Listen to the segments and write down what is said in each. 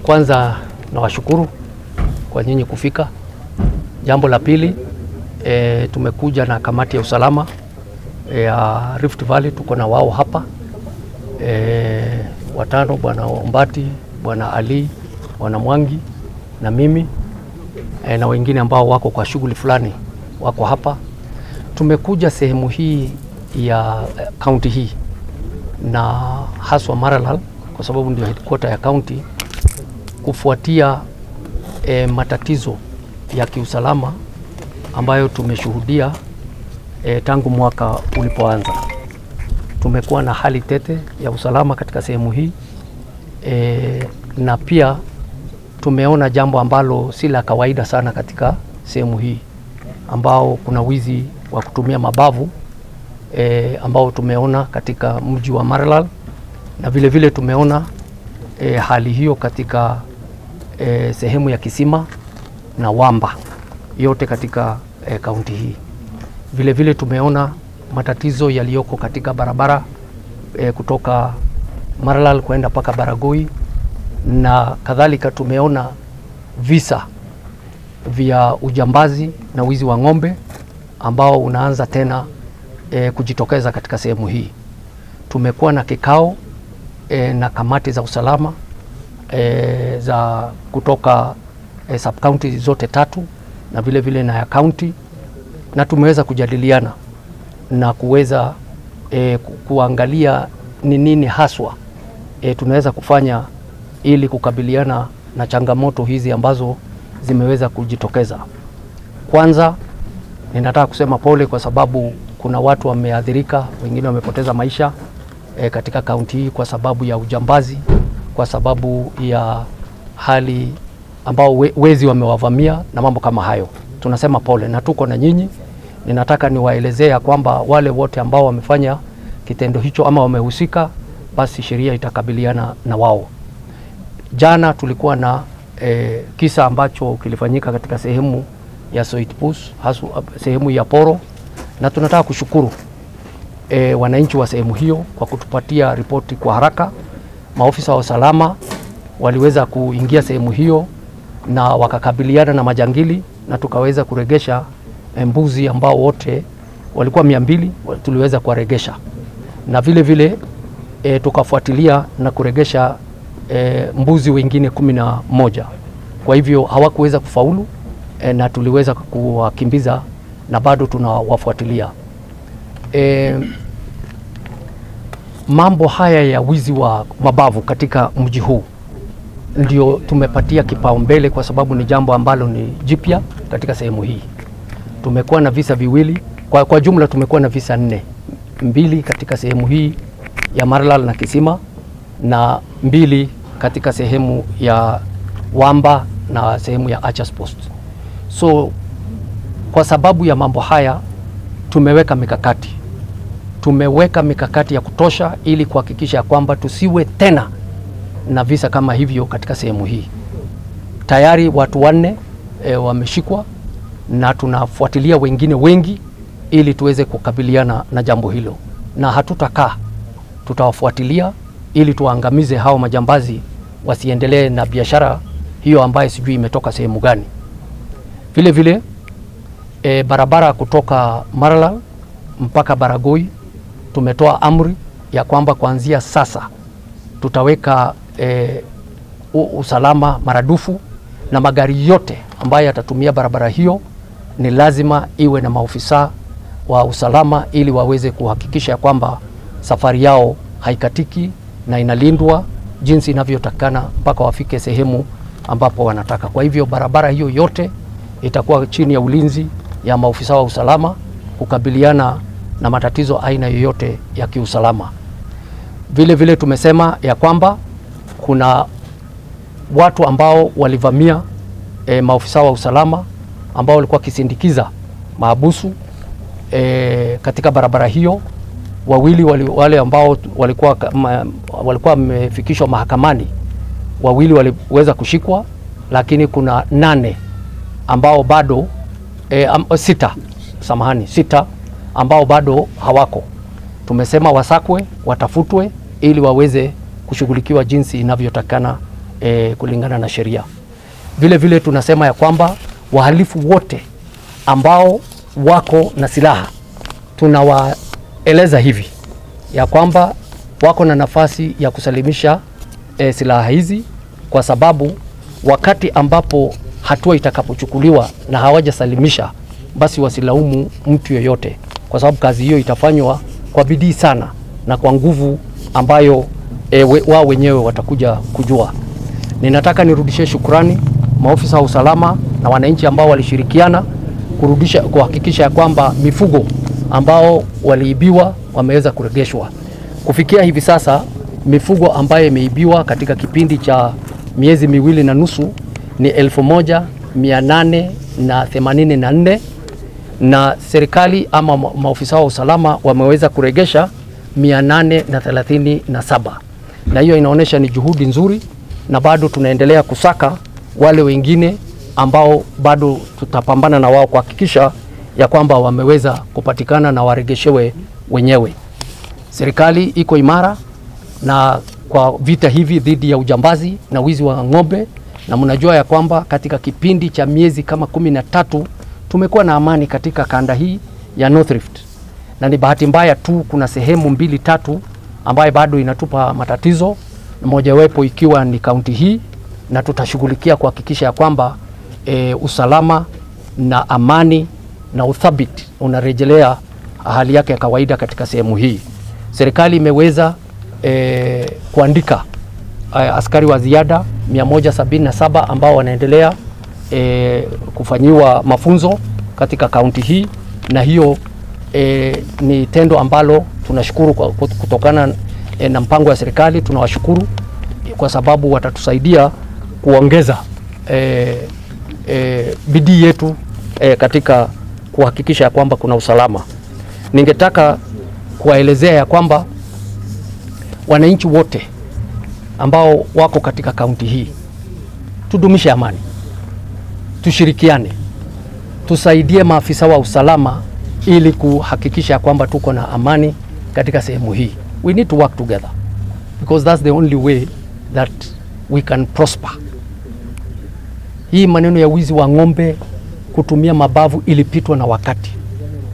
Kwanza nawashukuru kwa nyinyi kufika. Jambo la pili, tumekuja na kamati ya usalama ya Rift Valley, tuko na wao hapa watano, Bwana Ombati, Bwana Ali, Bwana Mwangi na mimi na wengine ambao wako kwa shughuli fulani wako hapa. Tumekuja sehemu hii ya county hii na haswa Maralal kwa sababu ndio headquarter ya county kufuatia matatizo ya kiusalama ambayo tumeshuhudia tangu mwaka ulipoanza. Tumekuwa na hali tete ya usalama katika sehemu hii na pia tumeona jambo ambalo si la kawaida sana katika sehemu hii, ambao kuna wizi wa kutumia mabavu ambao tumeona katika mji wa Maralal, na vile vile tumeona hali hiyo katika sehemu ya Kisima na Wamba yote katika kaunti hii. Vile vile tumeona matatizo yaliyoko katika barabara kutoka Maralal kwenda paka Baragoi na kadhalika. Tumeona visa vya ujambazi na wizi wa ng'ombe ambao unaanza tena kujitokeza katika sehemu hii. Tumekuwa na kikao na kamati za usalama za kutoka sub-county zote tatu na vile vile na ya county, na tumeweza kujadiliana na kuweza kuangalia ni nini haswa tunaweza kufanya ili kukabiliana na changamoto hizi ambazo zimeweza kujitokeza. Kwanza ninataka kusema pole kwa sababu kuna watu wameathirika, wengine wamepoteza maisha katika kaunti hii kwa sababu ya ujambazi, kwa sababu ya hali ambao wezi wamewavamia na mambo kama hayo. Tunasema pole na tuko na nyinyi. Ninataka niwaelezea kwamba wale wote ambao wamefanya kitendo hicho ama wamehusika, basi sheria itakabiliana na wao. Jana tulikuwa na kisa ambacho kilifanyika katika sehemu ya Soitpus, sehemu ya Poro, na tunataka kushukuru wananchi wa sehemu hiyo kwa kutupatia ripoti kwa haraka. Maofisa wa usalama waliweza kuingia sehemu hiyo na wakakabiliana na majangili na tukaweza kuregesha mbuzi ambao wote walikuwa 200 tuliweza kuwaregesha, na vile vile tukafuatilia na kuregesha mbuzi wengine 11. Kwa hivyo hawakuweza kufaulu na tuliweza kuwakimbiza na bado tunawafuatilia. Mambo haya ya wizi wa mabavu katika mji huu ndio tumepatia kipaumbele kwa sababu ni jambo ambalo ni jipya katika sehemu hii. Tumekuwa na visa viwili, kwa jumla tumekuwa na visa 4. 2 katika sehemu hii ya Maralal na Kisima na 2 katika sehemu ya Wamba na sehemu ya Achas Post. So kwa sababu ya mambo haya tumeweka mikakati ya kutosha ili kuhakikisha kwamba tusiwe tena na visa kama hivyo katika sehemu hii. Tayari watu 4 wameshikwa na tunafuatilia wengine wengi ili tuweze kukabiliana na jambo hilo, na hatutakaa, tutawafuatilia ili tuangamize hao majambazi wasiendelee na biashara hiyo ambayo sijui imetoka sehemu gani. Vile vile barabara kutoka Maralal mpaka Baragoi tumetoa amri ya kwamba kuanzia sasa tutaweka usalama maradufu, na magari yote ambayo yatatumia barabara hiyo ni lazima iwe na maofisa wa usalama ili waweze kuhakikisha kwamba safari yao haikatiki na inalindwa jinsi inavyotakana mpaka wafike sehemu ambapo wanataka. Kwa hivyo barabara hiyo yote itakuwa chini ya ulinzi ya maofisa wa usalama kukabiliana na matatizo aina yoyote ya kiusalama. Vile vile tumesema ya kwamba kuna watu ambao walivamia maofisa wa usalama ambao walikuwa kisindikiza mahabusu katika barabara hiyo. 2 wale ambao walikuwa wamefikishwa mahakamani, 2 waliweza kushikwa, lakini kuna 8 ambao bado 6 ambao bado hawako. Tumesema wasakwe, watafutwe ili waweze kushughulikiwa jinsi inavyotakana kulingana na sheria. Vile vile tunasema ya kwamba wahalifu wote ambao wako na silaha tunawaeleza hivi ya kwamba wako na nafasi ya kusalimisha silaha hizi, kwa sababu wakati ambapo hatua itakapochukuliwa na hawajasalimisha, basi wasilaumu mtu yoyote, kwa sababu kazi hiyo itafanywa kwa bidii sana na kwa nguvu ambayo wao wenyewe watakuja kujua. Ninataka nirudishie shukrani maofisa wa usalama na wananchi ambao walishirikiana kuhakikisha ya kwamba mifugo ambao waliibiwa wameweza kuregeshwa. Kufikia hivi sasa mifugo ambayo imeibiwa katika kipindi cha miezi 2.5 ni 1884 na serikali ama maofisa wa usalama wameweza kuregesha 837, na hiyo inaonyesha ni juhudi nzuri, na bado tunaendelea kusaka wale wengine ambao bado tutapambana na wao kuhakikisha ya kwamba wameweza kupatikana na waregeshewe wenyewe. Serikali iko imara na kwa vita hivi dhidi ya ujambazi na wizi wa ng'ombe, na mnajua ya kwamba katika kipindi cha miezi kama 13 tumekuwa na amani katika kanda hii ya North Rift, na ni bahati mbaya tu kuna sehemu 2-3 ambayo bado inatupa matatizo, mojawapo ikiwa ni kaunti hii, na tutashughulikia kuhakikisha ya kwamba usalama na amani na uthabiti unarejelea hali yake ya kawaida katika sehemu hii. Serikali imeweza kuandika askari wa ziada 177 ambao wanaendelea kufanyiwa mafunzo katika kaunti hii, na hiyo ni tendo ambalo tunashukuru kutokana na mpango wa serikali. Tunawashukuru kwa sababu watatusaidia kuongeza bidii yetu katika kuhakikisha ya kwamba kuna usalama. Ningetaka kuwaelezea ya kwamba wananchi wote ambao wako katika kaunti hii tudumishe amani, tushirikiane, tusaidie maafisa wa usalama ili kuhakikisha ya kwamba tuko na amani katika sehemu hii. We need to work together because that's the only way that we can prosper. Hii maneno ya wizi wa ng'ombe, kutumia mabavu ilipitwa na wakati.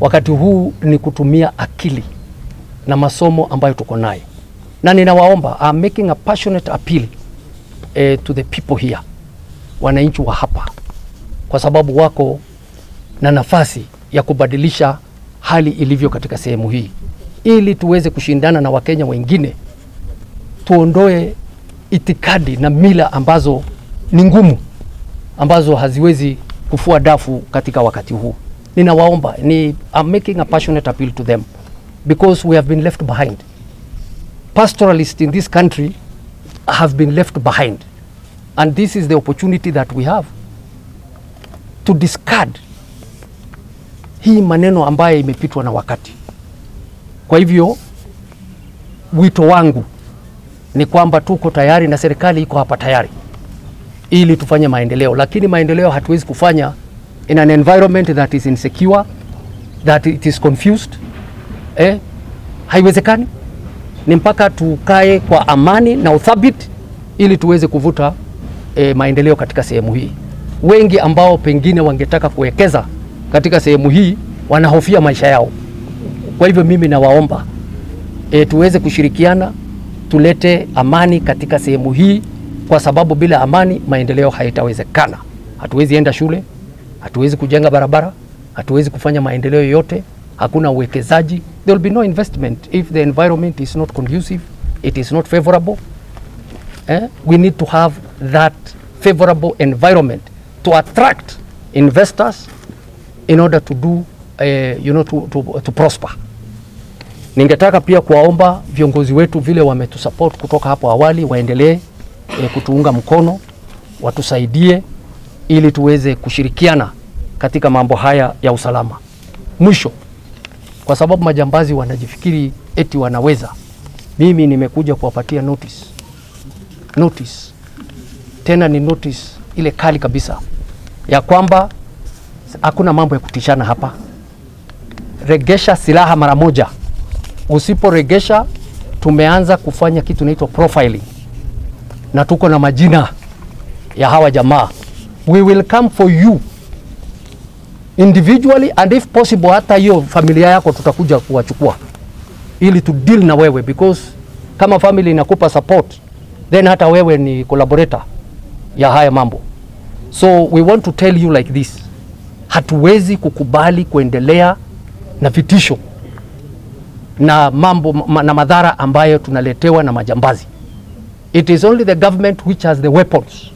Wakati huu ni kutumia akili na masomo ambayo tuko naye. Na ninawaomba, I'm making a passionate appeal to the people here, wananchi wa hapa, kwa sababu wako na nafasi ya kubadilisha hali ilivyo katika sehemu hii, ili tuweze kushindana na Wakenya wengine, tuondoe itikadi na mila ambazo ni ngumu, ambazo haziwezi kufua dafu katika wakati huu. Ninawaomba, I'm making a passionate appeal to them because we have been left behind. Pastoralists in this country have been left behind, and this is the opportunity that we have to discard hii maneno ambayo imepitwa na wakati. Kwa hivyo wito wangu ni kwamba tuko tayari na serikali iko hapa tayari ili tufanye maendeleo, lakini maendeleo hatuwezi kufanya in an environment that is insecure, that it is confused. Haiwezekani. Ni mpaka tukae kwa amani na uthabiti ili tuweze kuvuta maendeleo katika sehemu hii. Wengi ambao pengine wangetaka kuwekeza katika sehemu hii wanahofia maisha yao. Kwa hivyo mimi nawaomba tuweze kushirikiana, tulete amani katika sehemu hii, kwa sababu bila amani maendeleo haitawezekana. Hatuwezi enda shule, hatuwezi kujenga barabara, hatuwezi kufanya maendeleo yote, hakuna uwekezaji. There will be no investment if the environment is not conducive, it is not favorable. We need to have that favorable environment to attract investors in order to do to prosper. Ningetaka pia kuwaomba viongozi wetu vile wametusupport kutoka hapo awali, waendelee kutuunga mkono, watusaidie ili tuweze kushirikiana katika mambo haya ya usalama. Mwisho, kwa sababu majambazi wanajifikiri eti wanaweza, mimi nimekuja kuwapatia notice. Tena ni notice ile kali kabisa ya kwamba hakuna mambo ya kutishana hapa. Regesha silaha mara moja. Usiporegesha, tumeanza kufanya kitu inaitwa profiling. na tuko na majina ya hawa jamaa. We will come for you individually, and if possible hata hiyo familia yako tutakuja kuwachukua ili to deal na wewe, because kama family inakupa support then hata wewe ni collaborator ya haya mambo. So we want to tell you like this, hatuwezi kukubali kuendelea na vitisho na mambo na madhara ambayo tunaletewa na majambazi. It is only the government which has the weapons,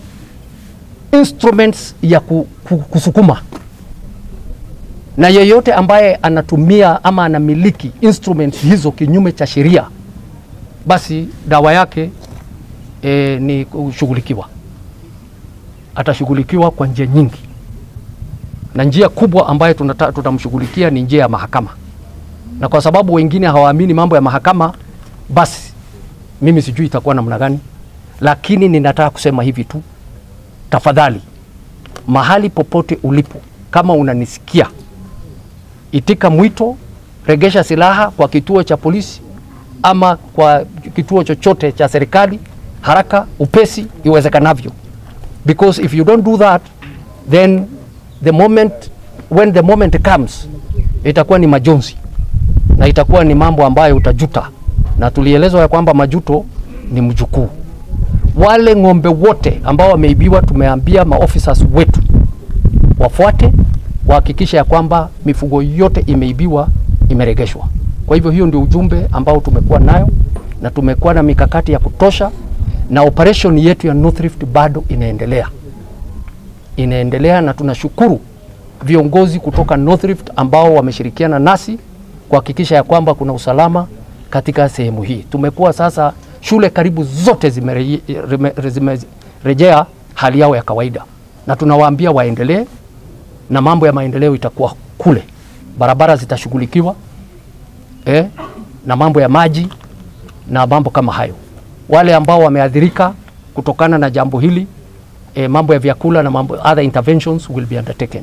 instruments ya kusukuma, na yeyote ambaye anatumia ama anamiliki instruments hizo kinyume cha sheria, basi dawa yake ni kushughulikiwa. Atashughulikiwa kwa njia nyingi, na njia kubwa ambayo tutamshughulikia ni njia ya mahakama. Na kwa sababu wengine hawaamini mambo ya mahakama, basi mimi sijui itakuwa namna gani, lakini ninataka kusema hivi tu, tafadhali, mahali popote ulipo, kama unanisikia, itika mwito, regesha silaha kwa kituo cha polisi ama kwa kituo chochote cha serikali haraka, upesi iwezekanavyo, because if you don't do that, then when the moment comes, itakuwa ni majonzi na itakuwa ni mambo ambayo utajuta, na tulielezwa ya kwamba majuto ni mjukuu. Wale ng'ombe wote ambao wameibiwa, tumeambia maofficers wetu wafuate, wahakikisha ya kwamba mifugo yote imeibiwa imeregeshwa. Kwa hivyo hiyo ndio ujumbe ambao tumekuwa nayo, na tumekuwa na mikakati ya kutosha, na operation yetu ya North Rift bado inaendelea, na tunashukuru viongozi kutoka North Rift ambao wameshirikiana nasi kuhakikisha ya kwamba kuna usalama katika sehemu hii. Tumekuwa sasa, shule karibu zote zimerejea hali yao ya kawaida, na tunawaambia waendelee, na mambo ya maendeleo itakuwa kule. Barabara zitashughulikiwa, na mambo ya maji na mambo kama hayo. Wale ambao wameathirika kutokana na jambo hili, mambo ya vyakula na mambo other interventions will be undertaken.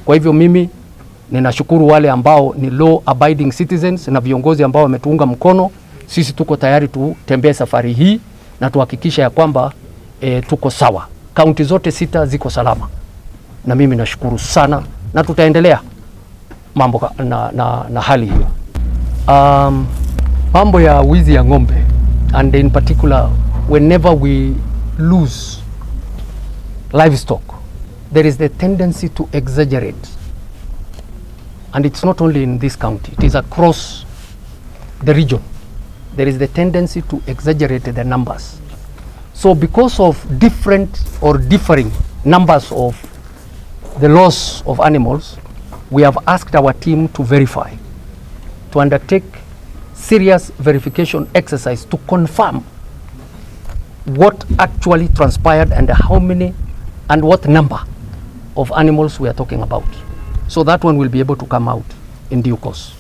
Kwa hivyo mimi ninashukuru wale ambao ni law abiding citizens na viongozi ambao wametuunga mkono. Sisi tuko tayari tutembee safari hii na tuhakikisha ya kwamba tuko sawa. Kaunti zote 6 ziko salama, na mimi nashukuru sana, na tutaendelea mambo na hali hiyo. Mambo ya wizi ya ng'ombe, and in particular whenever we lose livestock, there is the tendency to exaggerate. And it's not only in this county, it is across the region. There is the tendency to exaggerate the numbers. So because of different or differing numbers of the loss of animals, we have asked our team to verify, to undertake serious verification exercise to confirm what actually transpired and how many and what number of animals we are talking about. So that one will be able to come out in due course.